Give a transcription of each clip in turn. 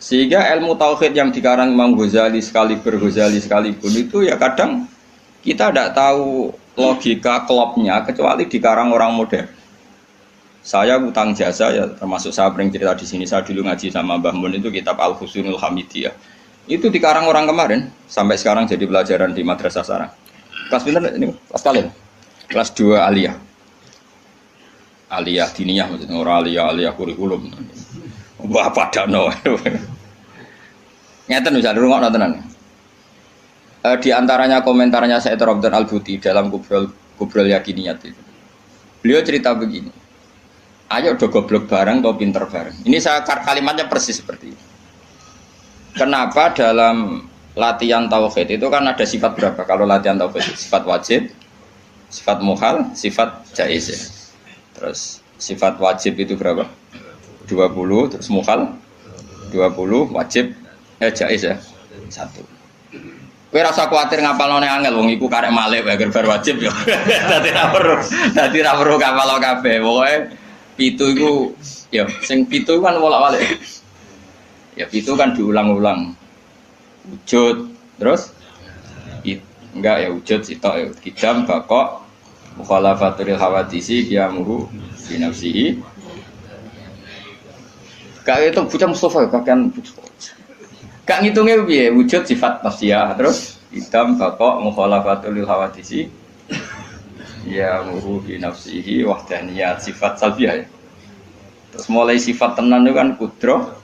Sehingga ilmu tauhid yang dikarang Imam Ghazali sekalipun itu ya kadang kita tidak tahu logika klopnya kecuali dikarang orang modern. Saya utang jasa ya, termasuk saya sering cerita di sini. Saya dulu ngaji sama Mbah Mun itu kitab Al-Husnul Hamidiyah. Itu dikarang orang kemarin sampai sekarang jadi pelajaran di madrasah sarang. Kelas pinter ini kelas kalian. Kelas 2 aliyah. Aliyah diniyah maksudnya orang aliyah kurikulum. Wah padano. Ngeten bisa dirungokno tenan. Di antaranya komentarnya Said Robdan Al-Buti dalam Kubrul Yakiniyat itu. Beliau cerita begini. Ayo do goblok bareng atau pinter bareng. Ini saya kalimatnya persis seperti ini. Kenapa dalam latihan tauhid itu kan ada sifat berapa? Kalau latihan tauhid sifat wajib, sifat muhal, sifat jaiz ya. Terus sifat wajib itu berapa? 20, terus muhal 20, wajib jaiz ya. 1. Kowe rasa kuwatir ngapalone angel wong iku karek malih wae bar wajib ya. Dadi ra perlu kapal kabeh. Pokoke 7 iku ya sing 7 kan bolak-balik. Ya 7 kan diulang-ulang. Wujud terus enggak ya wujud sitok ya kidam bakok mukhalafatul hawadisi qiyamuhu bi nafsihi. Kayak itu bocah Mustafa kakean gak ngitungnya piye wujud sifat nafsiyah terus idam bakok mukhalafatul hawadisi ya muhu bi nafsihi wahdaniyat sifat salbiyah ya. Terus mulai sifat tenan itu kan kudroh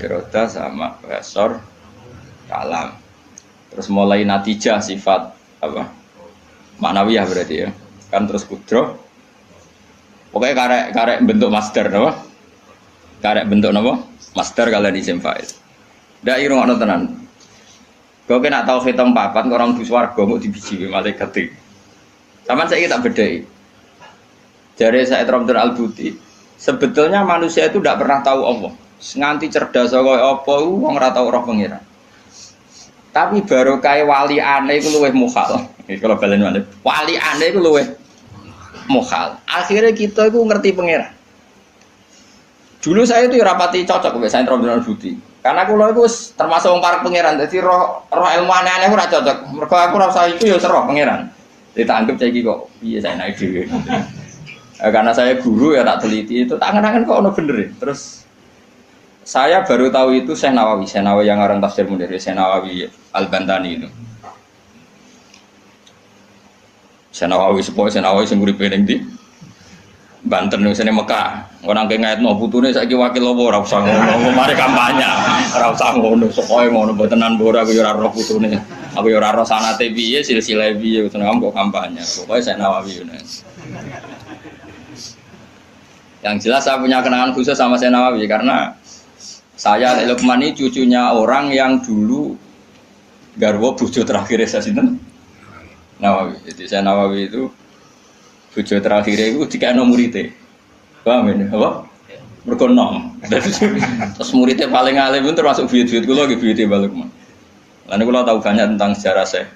iroda sama besor kalam. Terus mulai natijah sifat apa maknawiyah berarti ya kan terus kudroh pokoknya karek bentuk masdar apa karek bentuk apa masdar kalian isim fa'il. Ndak irung ana tenan. Kok nek tau hitung papat kok orang dus warga kok dibiji malaikat iki. Saman saiki tak bedheki. Jare Said Robdan Al-Buti, sebetulnya manusia itu tidak pernah tahu Allah. Nganti cerdas kaya apa wong ora tau roh pengiran. Tapi baru kaya wali aneh iku luwih mukhal. Iki kalau balen malih. Wali aneh iku luwih mukhal. Akhirnya kita iku ngerti pengiran. Dulu saya itu rapati cocok mbek Said Robdan Al-Buti. Karena aku itu termasuk wong parek pangeran, jadi roh ilmu aneh-aneh ora cocok. Mergo aku rasa iku ya roh pangeran. Jadi tak anggap saiki kok piye saya naik dhewe. Karena saya guru ya tak teliti itu tak angen-angen kok ono bener ya. Terus saya baru tahu itu Syekh Nawawi yang ngarang tafsir Munir, Syekh Nawawi Al-Bantani itu. Syekh Nawawi sing uripe ning ndi? Banten sini Mekah, orang kengait mau putune saiki wakil lobo, ora usah ngono, mari kampanye, ora usah ngono, sokoe ngono, botenan bora aku ora roh putune, aku ora roh sanate piye, silsilah piye, seneng kok kampanye, pokoknya saya Nawawi ini. Yang jelas saya punya kenangan khusus sama saya Nawawi karena saya Lukman ini cucunya orang yang dulu garwa bojo terakhir saya sinten Nawawi, jadi saya Nawawi itu bojo terakhir itu dikene muridé. Paham ya? Apa? Mergo nom. Terus muridé paling alim pun termasuk buyut-buyut kula nggih buyute balik men. Lan kula tahu banyak tentang sejarah Syekh.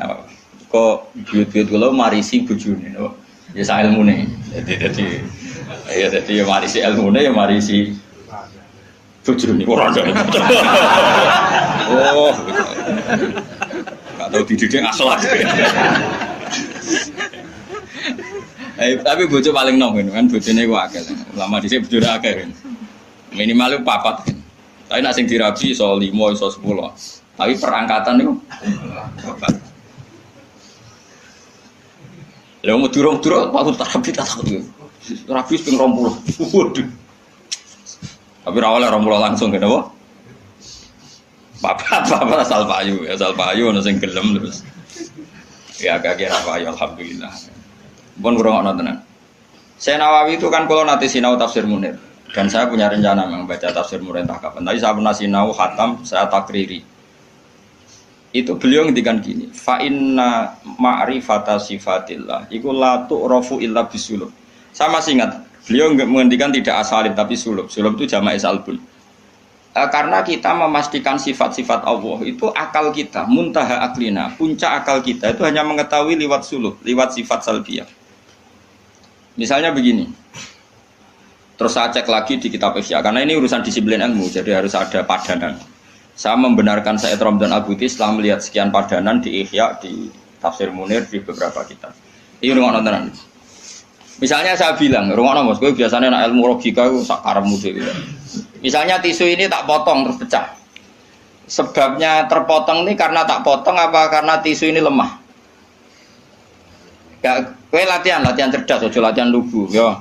Nah, kok buyut-buyut kula marisi bojone, no? Ya sak ilmune. Jadi ya marisi ilmune ya marisi bojone ora ada. Oh. Gak tahu dididik akhlak. Tapi bojo paling nom kan bojone ku akeh. Lama dhisik bojone akeh. Minimal 4 kan. Tapi nek sing dirabi iso 5 iso 10. Tapi perangkatan niku 4. Lah mau durung-durung aku terapi tak takut. Terapi ping 20. Waduh. Tapi ra oleh 20 langsung kene apa? Bapak asal payu ono sing gelem terus. Ya agak kira payu alhamdulillah. Pun kurang tenan. Saya Nawawi itu kan kalau nanti sinau tafsir Munir dan saya punya rencana membaca tafsir Munir entah kapan. Tadi saya pernah sinau khatam, saya takriri. Itu beliau ngendikan gini, fa inna ma'rifata sifatillah iku la tu'rafu illa bisulub. Saya masih ingat, beliau menghentikan tidak asalib tapi sulub. Sulub itu jama'i salbun. Karena kita memastikan sifat-sifat Allah itu akal kita, muntaha aklina, puncak akal kita itu hanya mengetahui lewat sulub, lewat sifat salbiyah. Misalnya begini, Terus saya cek lagi di kitab Ihya karena ini urusan disiplin ilmu, jadi harus ada padanan. Saya membenarkan Said Ramdan Al-Buti setelah melihat sekian padanan di Ihya, di Tafsir Munir, di beberapa kitab. Ini rumah nontonan. Misalnya saya bilang, rumah nonton, gue biasanya anak ilmu logika itu sakaremu dhewe. Misalnya tisu ini tak potong terus pecah. Sebabnya terpotong ini karena tak potong apa karena tisu ini lemah? Ya, gue latihan cerdas, ojo latihan lugu, ya.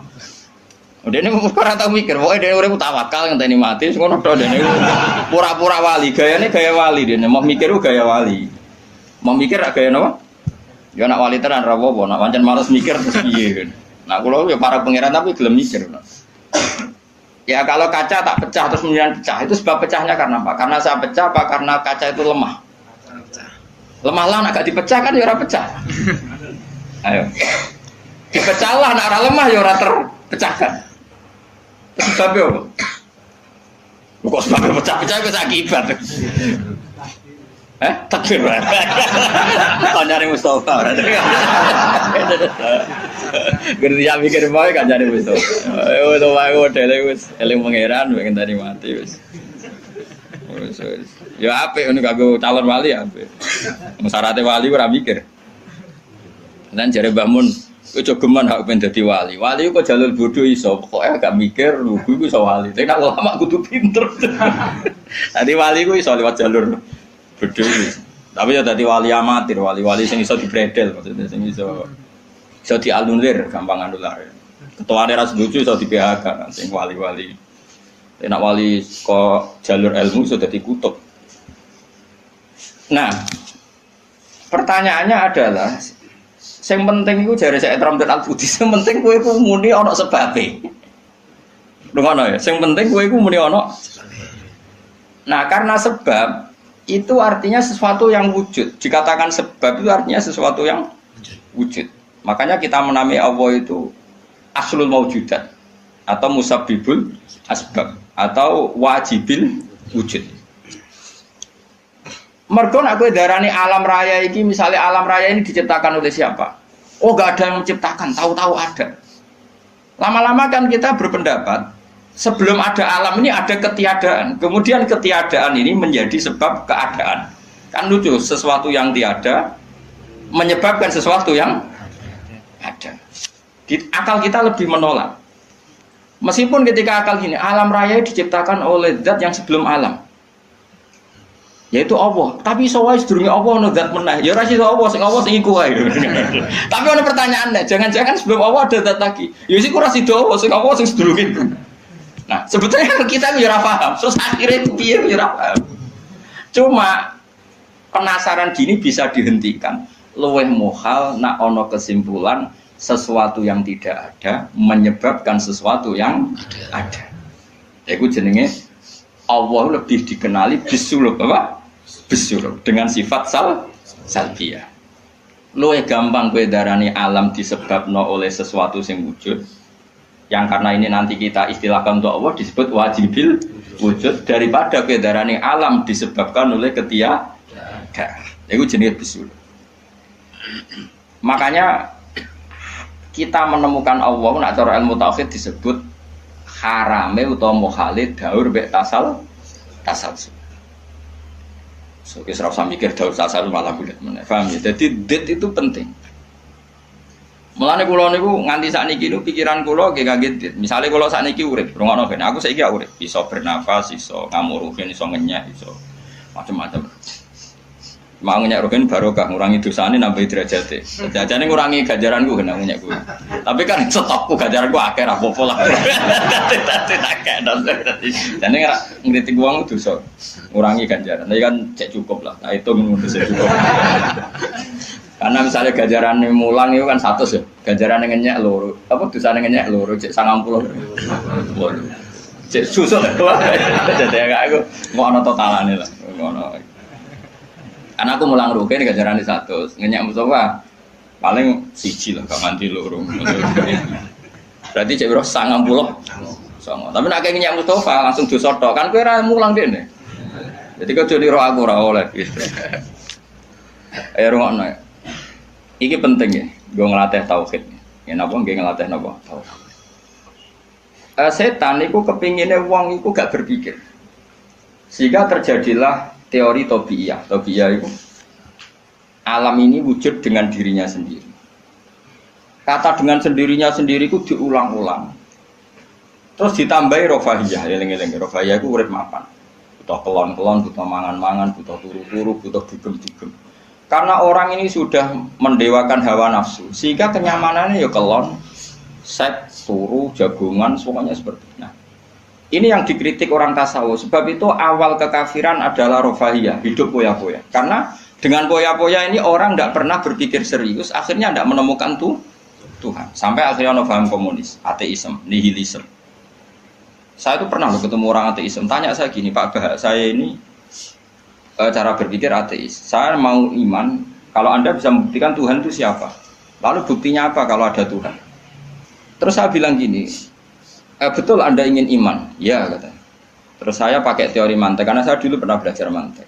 Udah ini orang tahu mikir, pokoknya dia udah tawakal ngenteni mati, ngono tok dene pura-pura wali, gayane gaya wali dene, mau mikir gaya wali. Mau mikir gaya napa? Ya nak wali tenan ra apa, nak pancen males mikir terus piye. Nah, kula ya para pangeran tapi gelem mikir. Ya kalau kaca tak pecah terus kemudian pecah, itu sebab pecahnya karena apa? Karena saya pecah apa karena kaca itu lemah? Lemah lah, agak dipecah kan ya ora pecah. Ayo. Dipecah lah, nak ora lemah ya ora terpecahkan. Sebabnya apa? Kok sebabnya pecah-pecah itu akibat. Takbir. Kau nyari Mustafa. Gerti ya mikir bae kan nyari Mustafa. Tuh wae modele wis eling pangeran pengen tadi mati wis. Ya apik ngono kanggo calon wali apik. Syaratnya wali ora mikir. Lan jare Mbah Mun, kowe jogeman hak pengen dadi wali. Wali kok jalur bodoh iso, pokoke agak mikir lugu iku iso wali. Tapi nek ulama kudu pinter. Tadi wali ku iso lewat jalur bodoh. Tapi ya dadi wali amatir, wali-wali sing iso dibredel maksudnya sing iso dianulir, gampang anulir. Ketuane ra setuju iso di PHK sing wali-wali. Nek wali kok jalur ilmu iso dadi kutub. Nah, pertanyaannya adalah yang penting itu jare Said Ramdan Al-Buti, yang penting kowe iku muni ana sebabe. Ngono ya, yang penting kowe iku muni ana. Nah, karena sebab itu artinya sesuatu yang wujud. Dikatakan sebab itu artinya sesuatu yang wujud. Makanya kita menamai Allah itu aslul maujudat atau musabbibul asbab atau wajibil wujud. Mergo nek kowe darani alam raya iki, misalnya alam raya ini diciptakan oleh siapa? Oh, enggak ada yang menciptakan, tahu-tahu ada. Lama-lama kan kita berpendapat sebelum ada alam ini ada ketiadaan. Kemudian ketiadaan ini menjadi sebab keadaan. Kan lucu, sesuatu yang tiada menyebabkan sesuatu yang ada. Akal kita lebih menolak. Meskipun ketika akal gini, alam raya diciptakan oleh zat yang sebelum alam, yaitu Allah. Tapi soal sedurunge Allah ono zat meneh. Ya ora iso Allah sing iku wae. Tapi ono pertanyaannya, jangan-jangan sebelum Allah ada zat lagi. Ya sik ora sida Allah sing sedurunge itu. Nah, sebetulnya kita ya ora paham. Terus akhirnya piye ya ora paham. Cuma penasaran gini bisa dihentikan. Luweh muhal nak ono kesimpulan sesuatu yang tidak ada menyebabkan sesuatu yang ada. Iku jenenge Allah lebih dikenali bisuluk apa? Bisuluk dengan sifat salbiyah. Luwih gampang kowe darani alam disebabno oleh sesuatu yang wujud. Yang karena ini nanti kita istilahkan untuk Allah disebut wajibil wujud daripada kowe darani alam disebabkan oleh ketiadaan. Iku jenenge bisuluk. Makanya kita menemukan Allah nak cara ilmu tauhid disebut harame utawa mukhalid daur mek tasal. So kita harus mikir daur tasal malah bulat meneh. Paham ya? Jadi det itu penting. Mulane kula niku nganti sakniki niku pikiran kula nggih kaget dit. Misale kula sakniki urip, rungokno ben aku saiki urip, iso bernafas, iso ngamuruhin, iso ngenyek, iso macam-macam. Mau ngenyek rogen barokah ngurangi dosane nambah derajate. Jajane ngurangi ganjaranku kena ngenyek kuwi. Tapi kan stokku ganjaranku akeh ra apa-apa lah. Jane ngritik wong dosa. Ngurangi ganjaran. Tapi kan cek cukup lah. Nah itu ngono sik cukup. Karena misalnya ganjarane mulang itu kan 100 ya. Ganjarane ngenyek loro. Apa dosane ngenyek loro cek 90. Cek susuk. Jadi aku mau ana totalane lah. Ngono. Karena aku mulang rugen ganjaran di 100, ngenyak Mustafa paling siji lah, gak nganti loro. Berarti cek biro 90. Tapi nak kayak ngenyak Mustafa langsung dosa tok, kan kowe ora mulang dene. Jadi kau jadi roh aku ora oleh. Ayo rungokno. Iki penting ya, gue ngelatih tauhid. Ya napa nggih ngelatih napa? Tauhid. Setan itu kepinginnya wong itu gak berpikir. Sehingga terjadilah teori tobiyah. Tobiyah itu alam ini wujud dengan dirinya sendiri. Kata dengan sendirinya sendiri itu diulang-ulang. Terus ditambahi rofahiyah, eling-eling rofahiyah itu urip mapan. Butuh kelon-kelon, butuh mangan-mangan, butuh turu-turu, butuh dugem-dugem. Karena orang ini sudah mendewakan hawa nafsu, sehingga kenyamanannya ya kelon, seks, turu, jagungan, semuanya seperti itu. Nah, ini yang dikritik orang tasawuf. Sebab itu awal kekafiran adalah rofahiyah, hidup poya-poya. Karena dengan poya-poya ini orang tidak pernah berpikir serius, akhirnya tidak menemukan Tuhan. Sampai akhirnya ono paham komunis, ateisme, nihilisme. Saya itu pernah ketemu orang ateisme, tanya saya gini, Pak Bah, saya ini cara berpikir ateis. Saya mau iman, kalau Anda bisa membuktikan Tuhan itu siapa? Lalu buktinya apa kalau ada Tuhan? Terus saya bilang gini, betul Anda ingin iman? Ya, katanya. Terus saya pakai teori mantek, karena saya dulu pernah belajar mantek.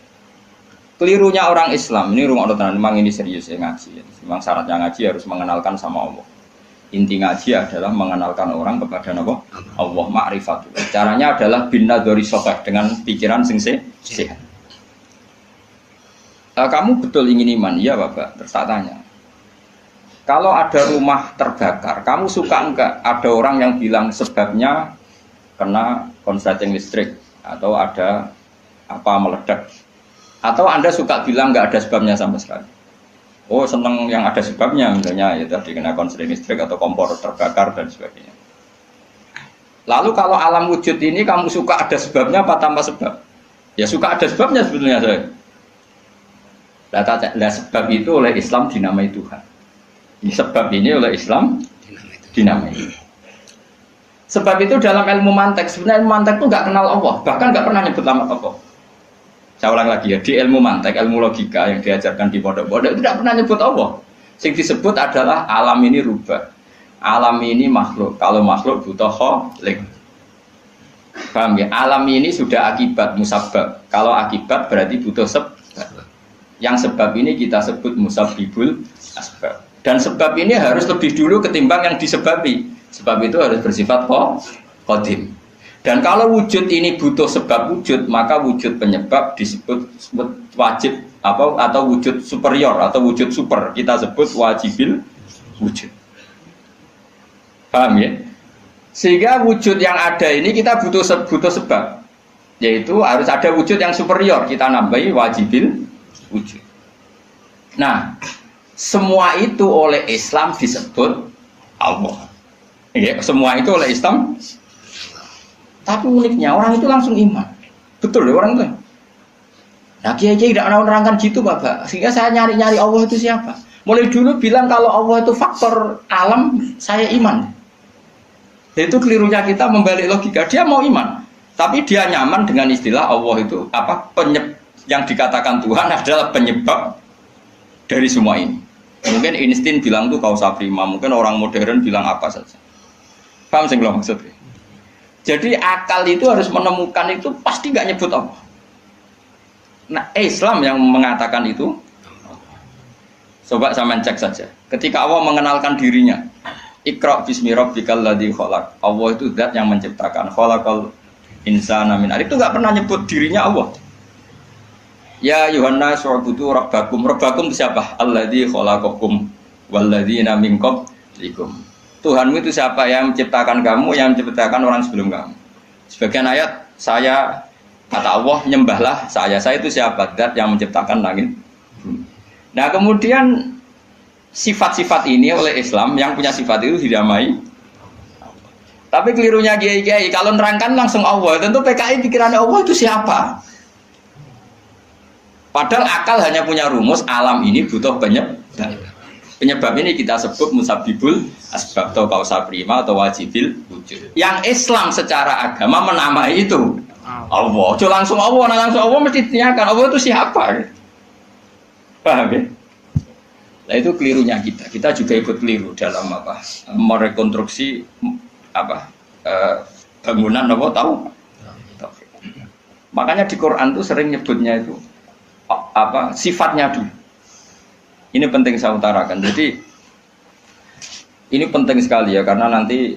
Kelirunya orang Islam, ini rumah orang memang ini serius ya ngaji. Memang syaratnya ngaji harus mengenalkan sama Allah. Inti ngaji adalah mengenalkan orang kepada Allah ma'rifatul. Caranya adalah binna dari sofah dengan pikiran sing sehat. Kamu betul ingin iman? Iya Bapak. Terus tak tanya. Kalau ada rumah terbakar, kamu suka enggak ada orang yang bilang sebabnya kena konsleting listrik atau ada apa meledak? Atau Anda suka bilang enggak ada sebabnya sama sekali? Oh seneng yang ada sebabnya, misalnya ya tadi kena konsleting listrik atau kompor terbakar dan sebagainya. Lalu kalau alam wujud ini kamu suka ada sebabnya apa tanpa sebab? Ya suka ada sebabnya sebetulnya saya. Nah, sebab itu oleh Islam dinamai Tuhan. Sebab ini oleh Islam dinamai. Sebab itu dalam ilmu mantek, sebenarnya ilmu mantek itu nggak kenal Allah, bahkan nggak pernah nyebut nama Allah. Saya ulang lagi ya, di ilmu mantek, ilmu logika yang diajarkan di pondok-pondok itu tidak pernah nyebut Allah. Yang disebut adalah alam ini rubah, alam ini makhluk. Kalau makhluk butuh kholik. Paham ya? Alam ini sudah akibat musabab. Kalau akibat berarti butuh sebab. Yang sebab ini kita sebut musabbibul asbab. Dan sebab ini harus lebih dulu ketimbang yang disebabi. Sebab itu harus bersifat qadim. Dan kalau wujud ini butuh sebab wujud, maka wujud penyebab disebut wajib atau wujud superior atau wujud super. Kita sebut wajibil wujud. Paham ya? Sehingga wujud yang ada ini kita butuh sebab. Yaitu harus ada wujud yang superior. Kita nambahi wajibil wujud. Nah, semua itu oleh Islam disebut Allah. Ya, semua itu oleh Islam. Tapi uniknya orang itu langsung iman. Betul ya orang itu. Nah, kiai-kiai tidak menerangkan gitu, Bapak. Sehingga saya nyari-nyari Allah itu siapa. Mulai dulu bilang kalau Allah itu faktor alam, saya iman. Itu kelirunya kita membalik logika. Dia mau iman, tapi dia nyaman dengan istilah Allah itu apa? Yang dikatakan Tuhan adalah penyebab dari semua ini. Mungkin Einstein bilang itu kausa prima, mungkin orang modern bilang apa saja. Paham sih kalau maksudnya? Jadi akal itu harus menemukan itu pasti nggak nyebut Allah. Nah Islam yang mengatakan itu, coba sama cek saja. Ketika Allah mengenalkan dirinya, Iqra bismi rabbikal ladzi khalaq. Allah itu zat yang menciptakan. Khalaqal insana min 'alaq. Itu nggak pernah nyebut dirinya Allah. Ya Yohanes wa'budu rabbakum. Rabbakum itu siapa? Alladzi khalaqakum walladzina min qablikum. Tuhanmu itu siapa? Yang menciptakan kamu, yang menciptakan orang sebelum kamu. Sebagian ayat saya kata Allah nyembahlah saya. Saya itu siapa? Zat yang menciptakan langit. Nah, kemudian sifat-sifat ini oleh Islam yang punya sifat itu didamai. Tapi kelirunya kiai-kiai kalau nerangkan langsung Allah. Tentu PKI pikirannya Allah itu siapa? Padahal akal hanya punya rumus alam ini butuh penyebab. Penyebab ini kita sebut musabbibul asbab atau kausa prima atau wajibil wujud. Yang Islam secara agama menamai itu Allah. Jadi langsung Allah mesti ditanyakan Allah itu siapa? Paham ya? Nah itu kelirunya kita. Kita juga ikut keliru dalam apa? Merekonstruksi apa? Bangunan apa tahu? Makanya di Quran tuh sering nyebutnya itu apa? Sifatnya dulu. Ini penting saya utarakan. Jadi ini penting sekali ya karena nanti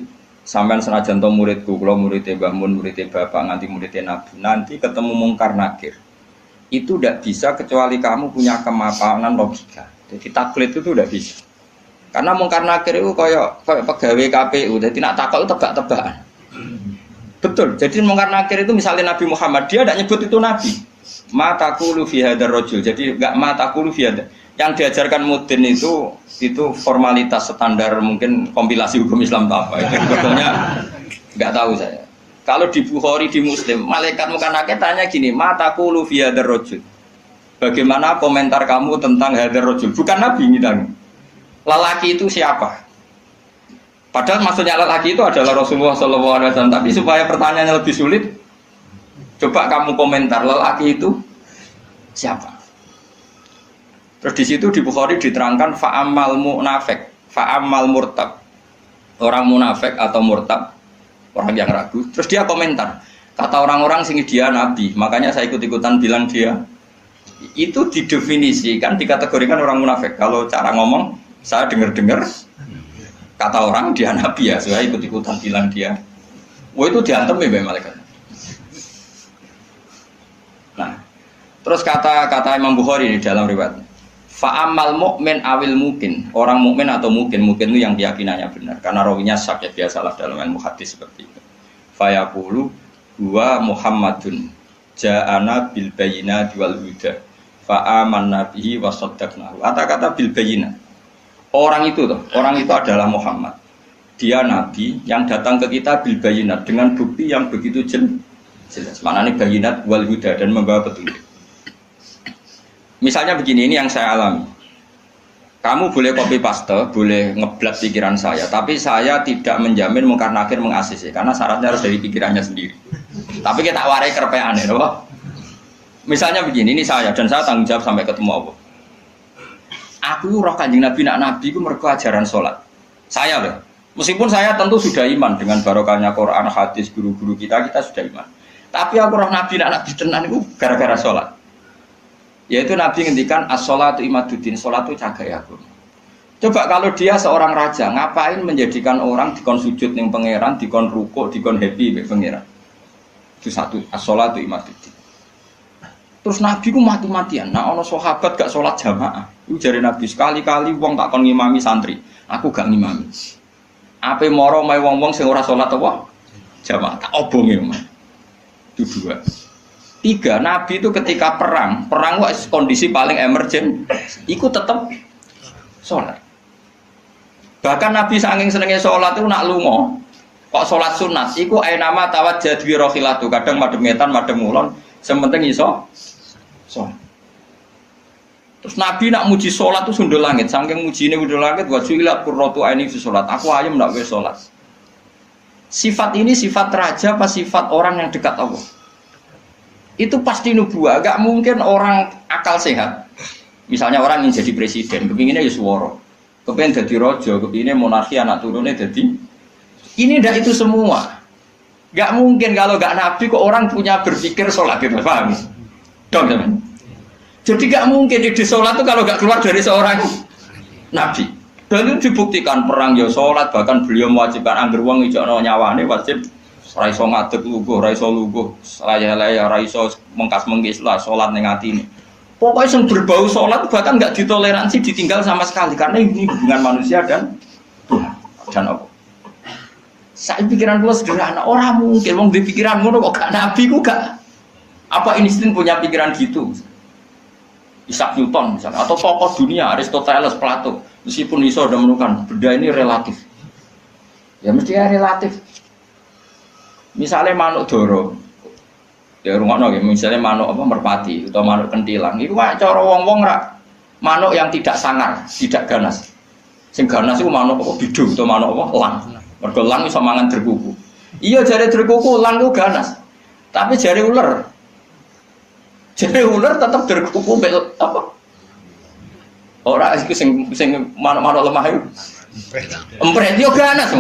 Sampean senajan to muridku, kula muridé Mbah Mun, muridé Bapak, nganti muridé Nabi. Nanti ketemu mungkar nakir. Itu tidak bisa kecuali kamu punya kemapanan logika. Jadi taklid itu tidak bisa. Karena mungkar nakir itu kayak pegawai KPU. Jadi nak takok itu tebak-tebakan. Betul. Jadi mungkar nakir itu misalnya Nabi Muhammad, dia tidak nyebut itu Nabi. Ma taqulu fi hadzal rajul. Jadi enggak ma taqulu fi hadzal. Yang diajarkan Mudin itu formalitas standar mungkin kompilasi hukum Islam apa itu sebetulnya nggak tahu saya. Kalau di Bukhari di Muslim malaikat muka nakir tanya gini, mata taqulu fi hadzal rajul. Bagaimana komentar kamu tentang hadzal rajul? Bukan Nabi ngitang. Lelaki itu siapa? Padahal maksudnya lelaki itu adalah Rasulullah SAW. Tapi supaya pertanyaannya lebih sulit, coba kamu komentar lelaki itu siapa? Terus di situ di Bukhari diterangkan fa'amal munafik, fa'amal murtab. Orang munafik atau murtab, orang yang ragu. Terus dia komentar, kata orang-orang sini dia nabi, makanya saya ikut-ikutan bilang dia. Itu didefinisikan, dikategorikan orang munafik. Kalau cara ngomong, saya dengar-dengar kata orang dia nabi ya, saya ikut-ikutan bilang dia. Wah itu diantem ya malaikat. Nah, terus kata Imam Bukhari di dalam riwayat. Fa'amal mu'min awil mungkin, orang mukmin atau mungkin itu yang keyakinannya benar karena rawinya syak ya biasalah dalam ilmu hadis seperti itu. Fayaqulu huwa Muhammadun ja'ana bil bayyinati wal huda fa'amanna bihi wa saddaqnahu. Kata-kata bil bayyinah. Orang itu adalah Muhammad. Dia nabi yang datang ke kita bil bayyinat dengan bukti yang begitu jelas. Maknanya bayyinat wal huda dan membawa petunjuk. Misalnya begini, ini yang saya alami. Kamu boleh copy paste, boleh ngeblat pikiran saya, tapi saya tidak menjamin mungkar nakir mengasisi, karena syaratnya harus dari pikirannya sendiri. Tapi kita warai kerpean ya, loh. Misalnya begini, ini saya dan saya tanggung jawab sampai ketemu Allah. Aku roh Kanjeng Nabi nak nabi ku mergo ajaran salat. Saya loh. Meskipun saya tentu sudah iman dengan barokahnya Quran, hadis, guru-guru kita sudah iman. Tapi aku roh nabi nak nabi tenan itu gara-gara salat. Yaitu Nabi ngendikan as-sholatu imaduddin, sholat itu cagai aku. Coba kalau dia seorang raja, ngapain menjadikan orang dikon sujud ning pangeran, dikon rukuk, dikon happy mek pangeran. Itu satu, as-sholatu imaduddin. Terus Nabi ku mati-matian. Nah ana sahabat gak sholat jamaah. Iku jare Nabi sekali-kali wong tak kon ngimami santri, aku gak ngimami. Ape moro mae wong-wong sing ora sholat apa? Jamaah tak obonge. Itu dua. Tiga, Nabi itu ketika perang kondisi paling emergen, ikut tetap sholat. Bahkan Nabi saking senengnya sholat itu nak lungo, kok sholat sunat, iku ainama tawajjah bi rohilatu, kadang madem ngetan, madem ngulon, sementing iso sholat. Terus Nabi nak muji sholat itu sundul langit, saking mujine sundul langit, wa ju'ilat qurratu aini fi sholat, aku ayam nak wis sholat. Sifat ini sifat raja apa sifat orang yang dekat Allah? Itu pasti nubuah, gak mungkin orang akal sehat. Misalnya orang ingin jadi presiden, kepinginnya ya suworo, kepingin jadi rojo, kepinginnya monarki anak turunnya jadi. Ini ndak itu semua. Gak mungkin kalau gak nabi kok orang punya berpikir sholat gitu, paham? Dong teman. Jadi gak mungkin di sholat itu kalau gak keluar dari seorang nabi. Dan itu dibuktikan perang ya sholat, bahkan beliau mewajibkan angger wong ijono nyawane wajib. Raiso ngadeg luguh, raiso luguh, laya-laya, raiso mengkas-mengkis lah, sholat ning atine. Pokoknya yang berbau sholat bahkan nggak ditoleransi, ditinggal sama sekali karena ini hubungan manusia dan Tuhan dan Allah. Saya pikiran gue sederhana, orang mungkin wong di pikiran ngono kok gak nabi ku gak. Apa Einstein punya pikiran gitu? Isaac Newton misalnya, atau tokoh dunia Aristoteles, Plato, meskipun iso udah menemukan benda ini relatif. Ya mesti relatif. Misalnya manuk doro, ya rungokno nggih, misalnya manuk apa merpati atau manuk kentilang, itu cara wong-wong rak manuk yang tidak sangar, tidak ganas. Sing ganas itu manuk apa bidu atau manuk apa lang. Mergo lang iso mangan derkuku. Iya jare derkuku lang itu ganas. Tapi jare ular. Jare ular tetap derkuku apa? Ora iku sing manuk-manuk lemah itu. Empret yo ganas.